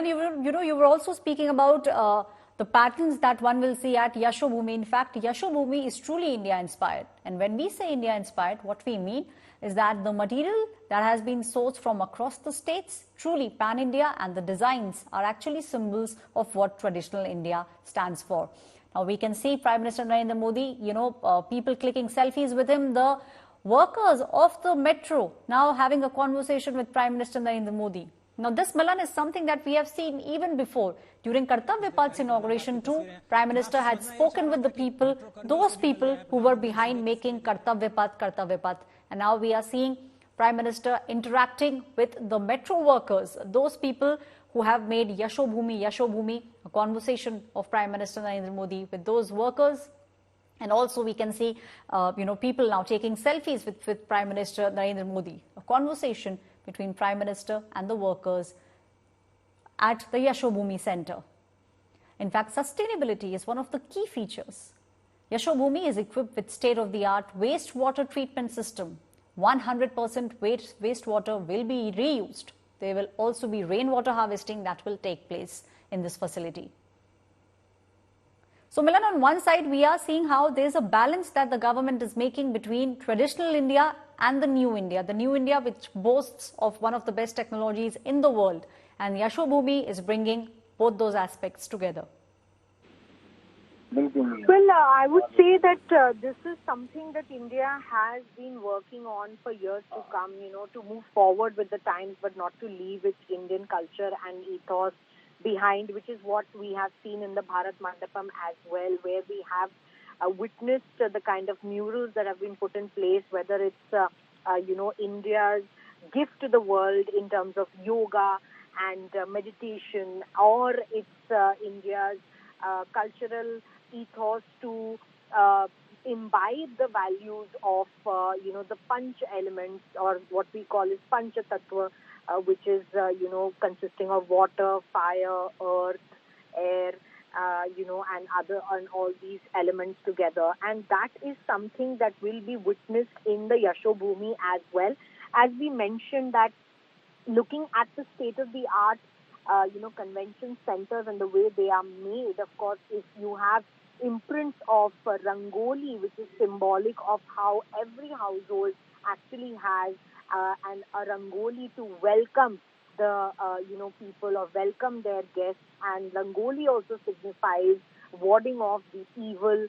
Milan, you were also speaking about the patterns that one will see at YashoBhoomi. In fact, YashoBhoomi is truly India-inspired. And when we say India-inspired, what we mean is that the material that has been sourced from across the states, truly pan-India, and the designs are actually symbols of what traditional India stands for. Now, we can see Prime Minister Narendra Modi, people clicking selfies with him, the workers of the metro now having a conversation with Prime Minister Narendra Modi. Now, this, Milan, is something that we have seen even before. During Kartavya Path's inauguration too, Prime Minister had spoken with the people, those people who were behind making Kartavya Path. And now we are seeing Prime Minister interacting with the metro workers, those people who have made YashoBhoomi, a conversation of Prime Minister Narendra Modi with those workers. And also we can see, people now taking selfies with Prime Minister Narendra Modi, a conversation between Prime Minister and the workers at the YashoBhoomi Center. In fact, sustainability is one of the key features. YashoBhoomi is equipped with state-of-the-art wastewater treatment system. 100% wastewater will be reused. There will also be rainwater harvesting that will take place in this facility. So, Milan, on one side, we are seeing how there is a balance that the government is making between traditional India and the new India which boasts of one of the best technologies in the world. And YashoBhoomi is bringing both those aspects together. Well, I would say that this is something that India has been working on for years to come, to move forward with the times, but not to leave its Indian culture and ethos behind, which is what we have seen in the Bharat Mandapam as well, where we have witnessed the kind of murals that have been put in place, whether it's, India's gift to the world in terms of yoga and meditation, or it's India's cultural ethos to imbibe the values of, the Panch elements, or what we call is Pancha Tattva, which is, consisting of water, fire, earth, air, and all these elements together. And that is something that will be witnessed in the YashoBhoomi as well. As we mentioned, that looking at the state-of-the-art, convention centers and the way they are made, of course, if you have imprints of rangoli, which is symbolic of how every household actually has a rangoli to welcome the people or welcome their guests, and rangoli also signifies warding off the evil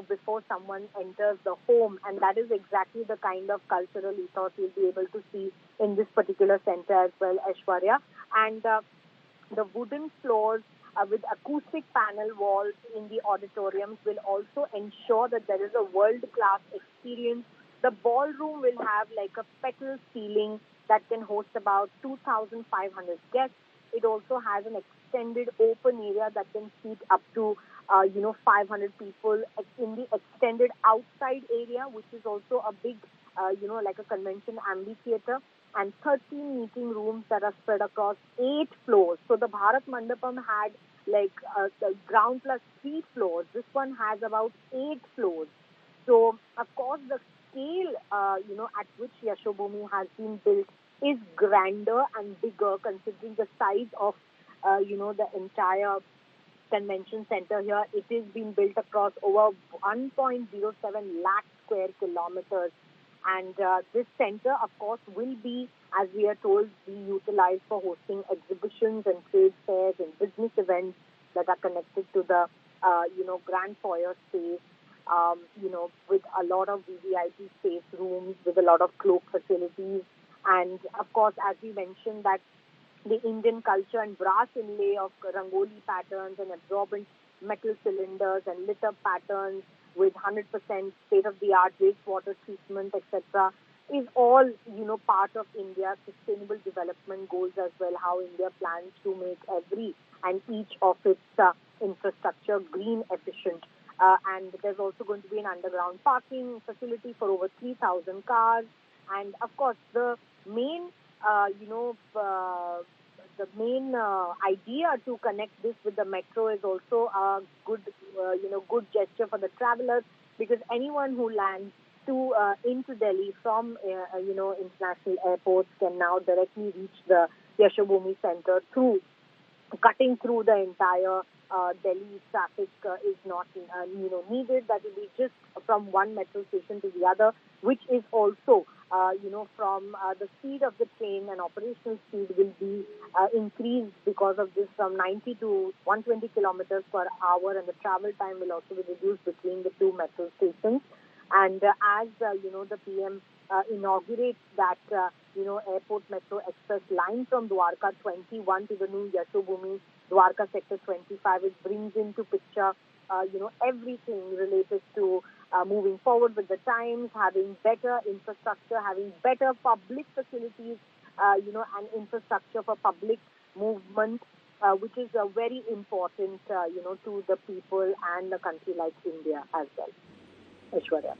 before someone enters the home, and that is exactly the kind of cultural ethos you'll be able to see in this particular center as well, Aishwarya. And the wooden floors with acoustic panel walls in the auditoriums will also ensure that there is a world-class experience. The ballroom will have like a petal ceiling that can host about 2,500 guests. It also has an extended open area that can seat up to 500 people in the extended outside area, which is also a big, like a convention amphitheater, and 13 meeting rooms that are spread across 8 floors. So the Bharat Mandapam had like the ground plus 3 floors. This one has about 8 floors. So, of course, the scale, at which YashoBhoomi has been built is grander and bigger, considering the size of, the entire convention center here. It is being built across over 1.07 lakh square kilometers. And this center, of course, will be, as we are told, be utilized for hosting exhibitions and trade fairs and business events that are connected to the, grand foyer space, with a lot of VVIP space rooms, with a lot of cloak facilities. And, of course, as we mentioned, that the Indian culture and brass inlay of rangoli patterns and absorbent metal cylinders and lit-up patterns with 100% state-of-the-art wastewater treatment, etc., is all, part of India's sustainable development goals as well, how India plans to make every and each of its infrastructure green efficient. And there's also going to be an underground parking facility for over 3,000 cars. And, of course, the main, idea to connect this with the metro is also a good, good gesture for the travelers, because anyone who lands into Delhi from, international airports can now directly reach the YashoBhoomi Center through cutting through the entire Delhi traffic is not needed. That will be just from one metro station to the other, which is also from the speed of the train and operational speed will be increased because of this from 90 to 120 kilometers per hour, and the travel time will also be reduced between the two metro stations. And as the PM inaugurates that airport metro express line from Dwarka 21 to the new YashoBhoomi Dwarka sector 25, it brings into picture everything related to moving forward with the times, having better infrastructure, having better public facilities, and infrastructure for public movement, which is very important, to the people and the country like India as well. Aishwarya.